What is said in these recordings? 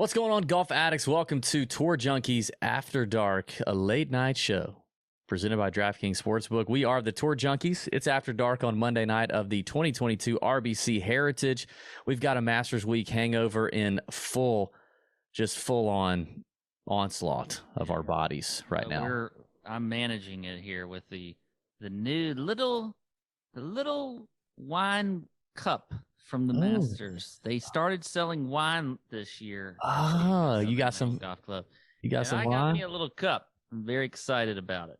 What's going on, golf addicts? Welcome to Tour Junkies After Dark, a late night show presented by DraftKings Sportsbook. We are the Tour Junkies. It's After Dark on Monday night of the 2022 RBC Heritage. We've got a Masters Week hangover in full on onslaught of our bodies right now. I'm managing it here with the new little wine cup from the Masters. They started selling wine this year. Oh, you got some golf club. You got some I wine? got me a little cup. I'm very excited about it.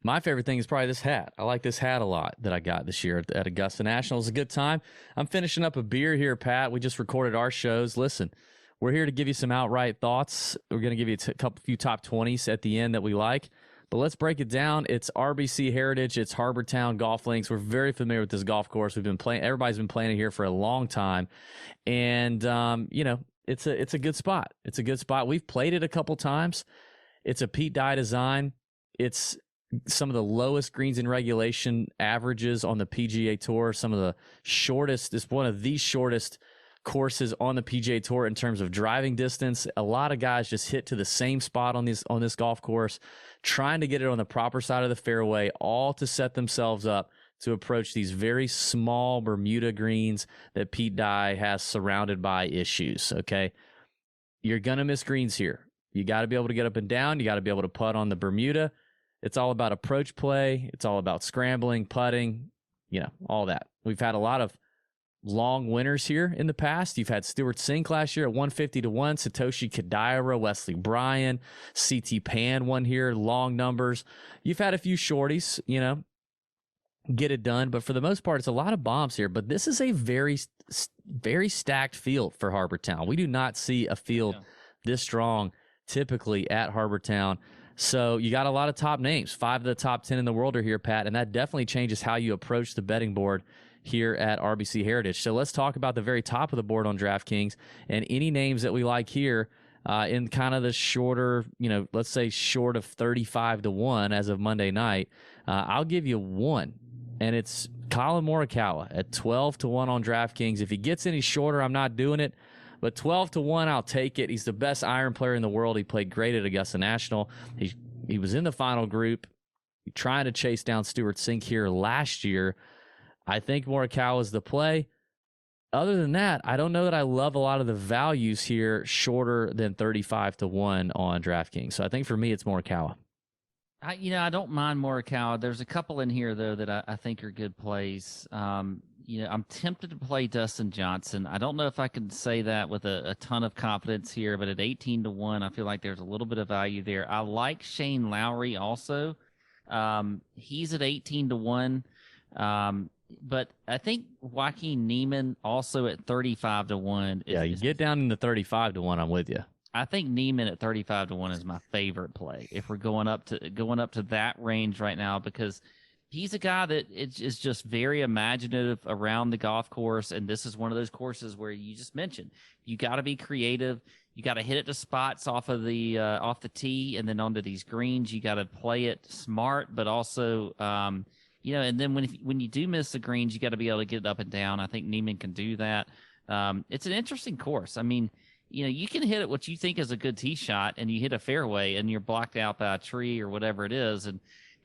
My favorite thing is probably this hat. I like this hat a lot that I got this year at Augusta National. It's a good time. I'm finishing up a beer here, Pat. We just recorded our shows. Listen, we're here to give you some outright thoughts. We're going to give you a few top 20s at the end that we like. But let's break it down. It's RBC Heritage. It's Harbour Town Golf Links. We're very familiar with this golf course. We've been playing. Everybody's been playing it here for a long time, and it's a good spot. It's a good spot. We've played it a couple times. It's a Pete Dye design. It's some of the lowest greens in regulation averages on the PGA Tour. Some of the shortest. It's one of the shortest courses on the PGA Tour in terms of driving distance. A lot of guys just hit to the same spot on this golf course, trying to get it on the proper side of the fairway, all to set themselves up to approach these very small Bermuda greens that Pete Dye has surrounded by issues. Okay, you're gonna miss greens here. You got to be able to get up and down. You got to be able to putt on the Bermuda. It's all about approach play. It's all about scrambling, putting, all that. We've had a lot of long winners here in the past. You've had Stuart Sink last year at 150 to 1, Satoshi Kodaira, Wesley Bryan, CT Pan won here, long numbers. You've had a few shorties, get it done, but for the most part, it's a lot of bombs here. But this is a very, very stacked field for Harbour Town. We do not see a field this strong typically at Harbour Town. So you got a lot of top names. 5 of the top 10 in the world are here, Pat, and that definitely changes how you approach the betting board here at RBC Heritage. So let's talk about the very top of the board on DraftKings and any names that we like here in kind of the shorter, let's say short of 35 to 1 as of Monday night. I'll give you one, and it's Kyla Morikawa at 12 to 1 on DraftKings. If he gets any shorter, I'm not doing it. But 12 to 1, I'll take it. He's the best iron player in the world. He played great at Augusta National. He was in the final group, trying to chase down Stuart Sink here last year. I think Morikawa is the play. Other than that, I don't know that I love a lot of the values here shorter than 35 to 1 on DraftKings. So I think for me, it's Morikawa. I don't mind Morikawa. There's a couple in here, though, that I think are good plays. I'm tempted to play Dustin Johnson. I don't know if I can say that with a ton of confidence here, but at 18 to 1, I feel like there's a little bit of value there. I like Shane Lowry also. He's at 18 to 1. But I think Joaquin Niemann also at 35 to 1. You get down into 35 to 1, I'm with you. I think Niemann at 35 to 1 is my favorite play if we're going up to that range right now, because he's a guy that is just very imaginative around the golf course, and this is one of those courses where you just mentioned you got to be creative. You got to hit it to spots off the tee and then onto these greens. You got to play it smart, but also and then when you do miss the greens, you got to be able to get it up and down. I think Niemann can do that. It's an interesting course. I mean, you can hit it what you think is a good tee shot, and you hit a fairway, and you're blocked out by a tree or whatever it is,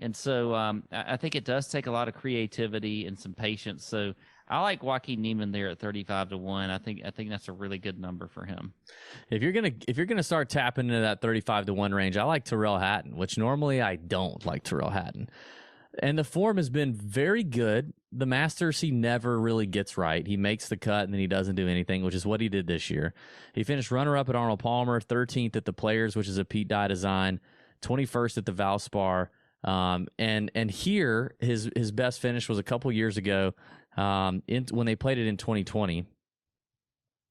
and so I think it does take a lot of creativity and some patience. So I like Joaquin Niemann there at 35 to 1. I think that's a really good number for him. If you're gonna start tapping into that 35 to 1 range, I like Tyrrell Hatton, which normally I don't like Tyrrell Hatton. And the form has been very good. The Masters, he never really gets right. He makes the cut, and then he doesn't do anything, which is what he did this year. He finished runner-up at Arnold Palmer, 13th at the Players, which is a Pete Dye design, 21st at the Valspar. And here, his best finish was a couple years ago when they played it in 2020,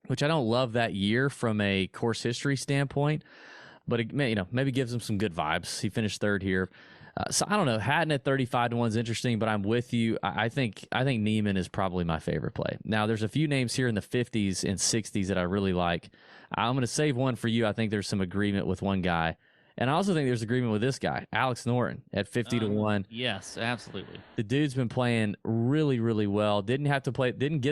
which I don't love that year from a course history standpoint, but it maybe gives him some good vibes. He finished 3rd here. So I don't know. Hatton at 35 to 1 is interesting, but I'm with you. I think Niemann is probably my favorite play. Now, there's a few names here in the 50s and 60s that I really like. I'm going to save one for you. I think there's some agreement with one guy, And I also think there's agreement with this guy, Alex Norton, at 50 to 1. Yes, absolutely. The dude's been playing really, really well. Didn't get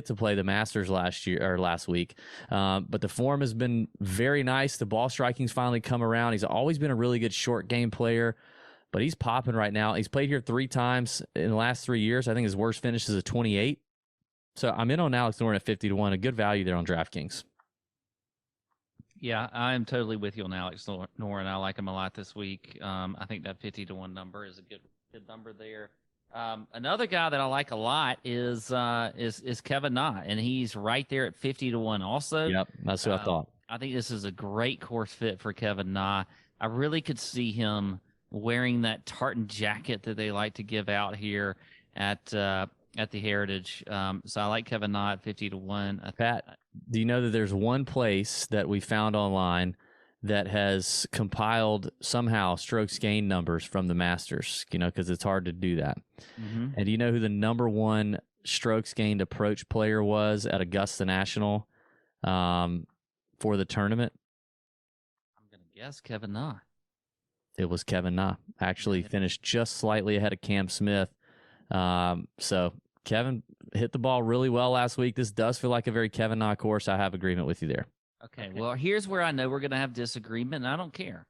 to play the Masters last week. But the form has been very nice. The ball striking's finally come around. He's always been a really good short game player, but he's popping right now. He's played here 3 times in the last 3 years. I think his worst finish is a 28. So I'm in on Alex Norton at 50 to 1. A good value there on DraftKings. Yeah, I'm totally with you on Alex Norton. I like him a lot this week. I think that 50 to 1 number is a good number there. Another guy that I like a lot is Kevin Na, and he's right there at 50 to 1 also. Yep, that's what I thought. I think this is a great course fit for Kevin Na. I really could see him wearing that tartan jacket that they like to give out here at the Heritage. So I like Kevin Na at 50 to 1. Pat, do you know that there's one place that we found online that has compiled somehow strokes gained numbers from the Masters, because it's hard to do that. Mm-hmm. And do you know who the number 1 strokes gained approach player was at Augusta National for the tournament? I'm going to guess Kevin Na. It was Kevin Na. Actually finished just slightly ahead of Cam Smith. So Kevin hit the ball really well last week. This does feel like a very Kevin Na course. I have agreement with you there. Okay, well, here's where I know we're going to have disagreement, and I don't care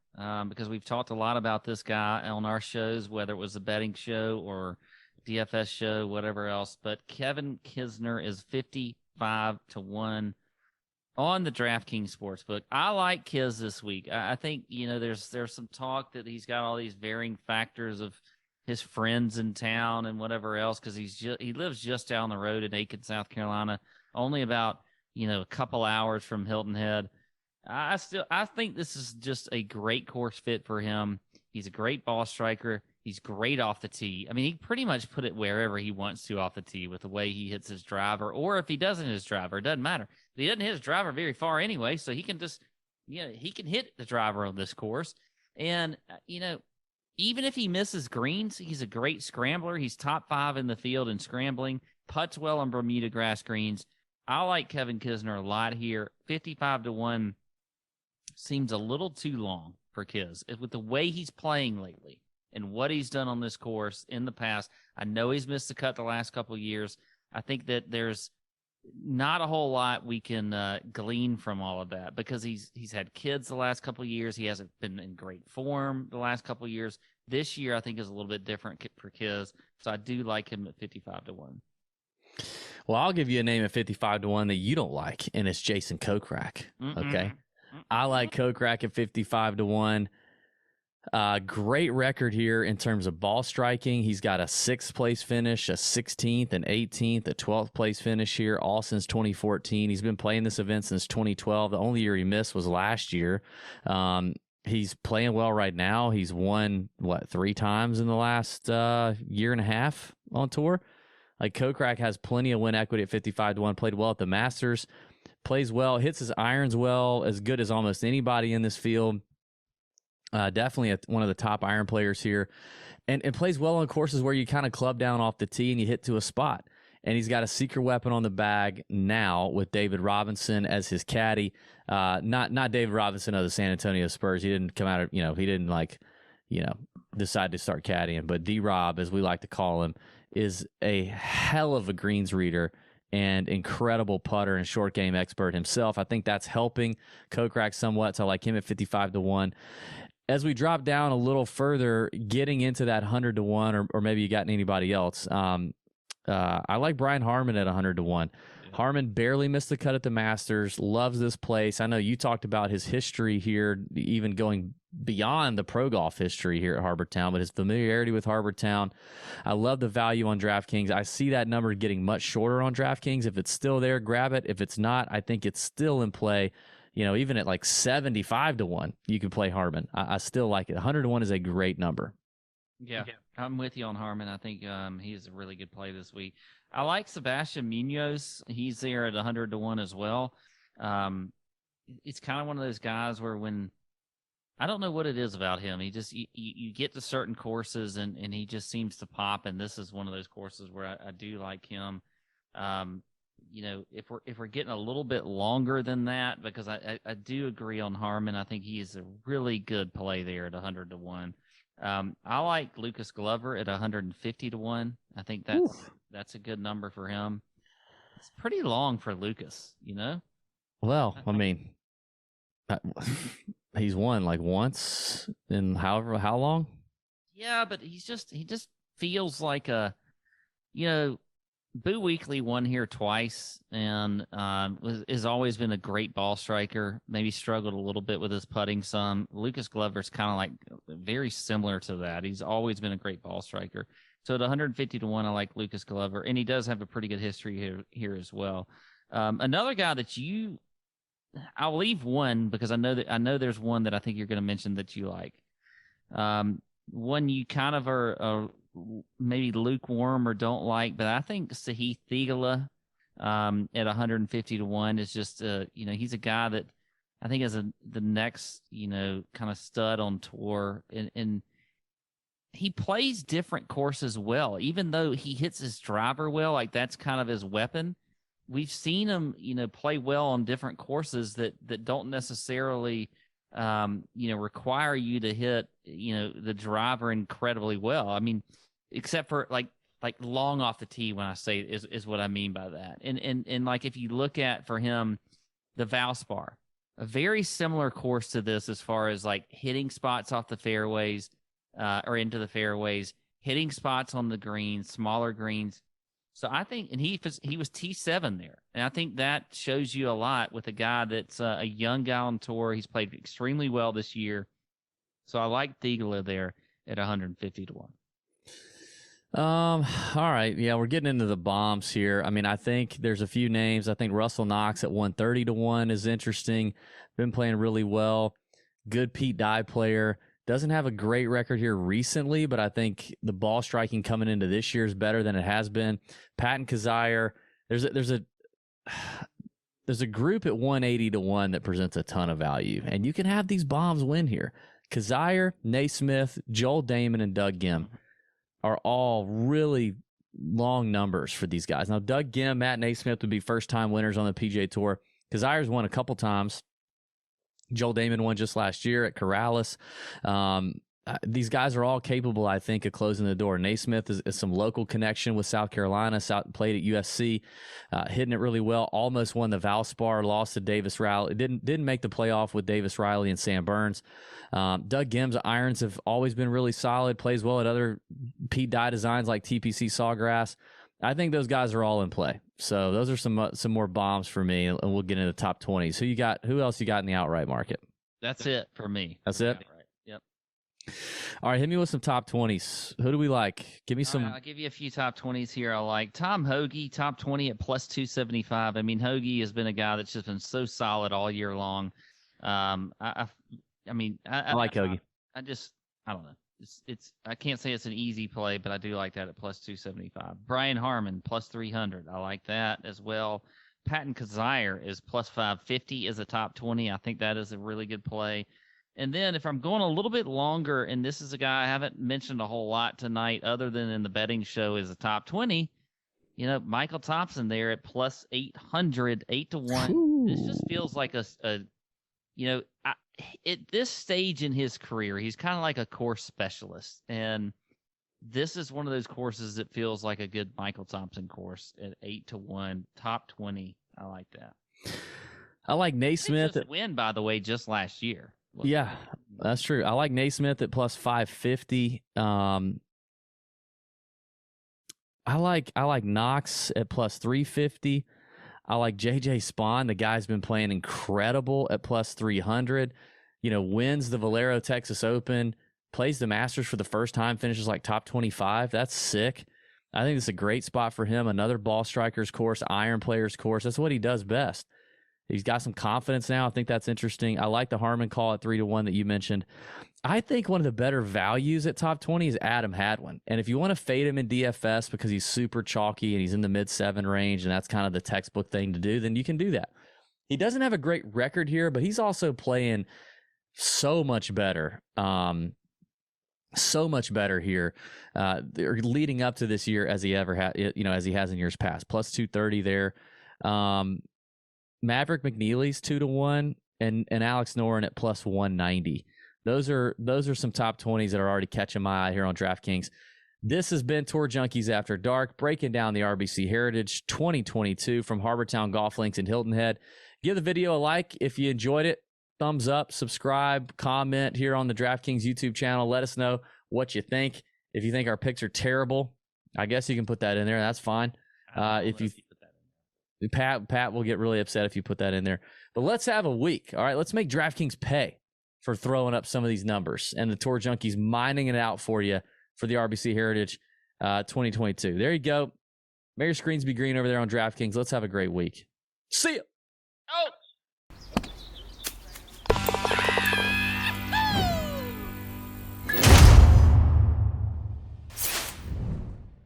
because we've talked a lot about this guy on our shows, whether it was a betting show or DFS show, whatever else. But Kevin Kisner is 55 to 1 on the DraftKings Sportsbook. I like Kiz this week. I think, there's some talk that he's got all these varying factors of his friends in town and whatever else because he lives just down the road in Aiken, South Carolina, only about a couple hours from Hilton Head. I think this is just a great course fit for him. He's a great ball striker. He's great off the tee. I mean, he pretty much put it wherever he wants to off the tee with the way he hits his driver, or if he doesn't hit his driver, it doesn't matter. He doesn't hit his driver very far anyway, so he can just, he can hit the driver on this course. And, even if he misses greens, he's a great scrambler. He's top 5 in the field in scrambling, putts well on Bermuda grass greens. I like Kevin Kisner a lot here. 55 to 1 seems a little too long for Kiz. With the way he's playing lately and what he's done on this course in the past, I know he's missed the cut the last couple of years. I think that there's not a whole lot we can glean from all of that because he's had kids the last couple of years. He hasn't been in great form the last couple of years. This year, I think, is a little bit different for Kiz. So I do like him at 55 to 1. Well, I'll give you a name at 55 to 1 that you don't like, and it's Jason Kokrak. Okay. I like Kokrak at 55 to 1. Great record here in terms of ball striking. He's got a 6th place finish, a 16th, an 18th, a 12th place finish here, all since 2014. He's been playing this event since 2012. The only year he missed was last year. He's playing well right now. He's won, 3 times in the last year and a half on tour. Like Kokrak has plenty of win equity at 55 to 1, played well at the Masters, plays well, hits his irons well, as good as almost anybody in this field. Definitely one of the top iron players here, and plays well on courses where you kind of club down off the tee and you hit to a spot. And he's got a secret weapon on the bag now with David Robinson as his caddy. Not David Robinson of the San Antonio Spurs. He didn't come out of, he didn't decide to start caddying. But D-Rob, as we like to call him, is a hell of a greens reader and incredible putter and short game expert himself. I think that's helping Kokrak somewhat. So I like him at 55 to 1. As we drop down a little further, getting into that 100 to 1, or maybe you got anybody else. I like Brian Harman at 100 to 1. Yeah. Harman barely missed the cut at the Masters, loves this place. I know you talked about his history here, even going beyond the pro golf history here at Harbour Town, but his familiarity with Harbour Town. I love the value on DraftKings. I see that number getting much shorter on DraftKings. If it's still there, grab it. If it's not, I think it's still in play. Even at like 75 to 1, you can play Harman. I still like it. 100 to 1 is a great number. Yeah, I'm with you on Harman. I think he's a really good play this week. I like Sebastian Munoz. He's there at 100 to 1 as well. It's kind of one of those guys where I don't know what it is about him. He just, you get to certain courses and he just seems to pop. And this is one of those courses where I do like him. if we're getting a little bit longer than that, because I do agree on Harmon. I think he is a really good play there at 100 to 1. I like Lucas Glover at 150 to 1. I think that's a good number for him. It's pretty long for Lucas, Well, I mean, he's won like once in how long? Yeah, but he just feels like Boo Weekley won here twice and has always been a great ball striker. Maybe struggled a little bit with his putting some. Lucas Glover's kind of like very similar to that. He's always been a great ball striker. So at 150 to 1, I like Lucas Glover, and he does have a pretty good history here as well. Another guy that I'll leave one because I know there's one that I think you're going to mention that you like. One you kind of are maybe lukewarm or don't like, but I think Sahih Thigala at 150 to 1 is just he's a guy that I think is the next kind of stud on tour, and he plays different courses well. Even though he hits his driver well, like that's kind of his weapon. We've seen him play well on different courses that don't necessarily require you to hit the driver incredibly well. I mean, except for like long off the tee, when I say is what I mean by that. And like if you look at for him the Valspar, a very similar course to this as far as like hitting spots off the fairways or into the fairways, hitting spots on the greens, smaller greens. So I think, and he was T7 there, and I think that shows you a lot with a guy that's a young guy on tour. He's played extremely well this year, so I like Thigala there at 150 to 1. All right, yeah, we're getting into the bombs here. I mean, I think there's a few names. I think Russell Knox at 130 to 1 is interesting. Been playing really well. Good Pete Dye player. Doesn't have a great record here recently, but I think the ball striking coming into this year is better than it has been. Patton Kizzire, there's a group at 180 to 1 that presents a ton of value, and you can have these bombs win here. Kizzire, Naismith, Joel Damon, and Doug Gim are all really long numbers for these guys. Now, Doug Gim, Matt Naismith would be first-time winners on the PGA Tour. Kizzire's won a couple times. Joel Damon won just last year at Corrales. These guys are all capable, I think, of closing the door. Naismith is some local connection with South Carolina, played at USC, hitting it really well. Almost won the Valspar, lost to Davis Riley. Didn't make the playoff with Davis Riley and Sam Burns. Doug Gim's irons have always been really solid, plays well at other Pete Dye designs like TPC Sawgrass. I think those guys are all in play. So those are some more bombs for me, and we'll get into the top 20. So who else you got in the outright market? That's it for me. That's it? Right. Yep. All right, hit me with some top 20s. Who do we like? Give me some. Right, I'll give you a few top 20s here. I like Tom Hoagie, top 20 at plus 275. I mean, Hoagie has been a guy that's just been so solid all year long. I like Hoagie. I don't know. I can't say it's an easy play, but I do like that at plus 275. Brian Harmon, plus 300. I like that as well. Patton Kizzire is plus 550 as a top 20. I think that is a really good play. And then if I'm going a little bit longer, and this is a guy I haven't mentioned a whole lot tonight other than in the betting show is a top 20, Michael Thompson there at plus 800, 8 to 1. Ooh. This just feels like at this stage in his career, he's kind of like a course specialist. And this is one of those courses that feels like a good Michael Thompson course at 8 to 1, top 20. I like that. I like Naismith. Win, by the way, just last year. Yeah, that's true. I like Naismith at plus 550. I like Knox at plus 350. I like JJ Spawn. The guy's been playing incredible at plus 300. Wins the Valero Texas Open, plays the Masters for the first time, finishes like top 25. That's sick. I think it's a great spot for him. Another ball strikers course, iron players course. That's what he does best. He's got some confidence now. I think that's interesting. I like the Harmon call at 3 to 1 that you mentioned. I think one of the better values at top 20 is Adam Hadwin. And if you want to fade him in DFS because he's super chalky and he's in the mid-7 range and that's kind of the textbook thing to do, then you can do that. He doesn't have a great record here, but he's also playing so much better. So much better here leading up to this year as he ever had, as he has in years past. Plus 230 there. Maverick McNeely's 2-1, and Alex Noren at plus 190. Those are some top 20s that are already catching my eye here on DraftKings. This has been Tour Junkies After Dark, breaking down the RBC Heritage 2022 from Harbour Town Golf Links in Hilton Head. Give the video a like if you enjoyed it. Thumbs up, subscribe, comment here on the DraftKings YouTube channel. Let us know what you think. If you think our picks are terrible, I guess you can put that in there. That's fine. If you Pat will get really upset if you put that in there. But let's have a week. All right, let's make DraftKings pay for throwing up some of these numbers and the Tour Junkies mining it out for you for the RBC Heritage 2022. There you go. May your screens be green over there on DraftKings. Let's have a great week. See ya. Oh.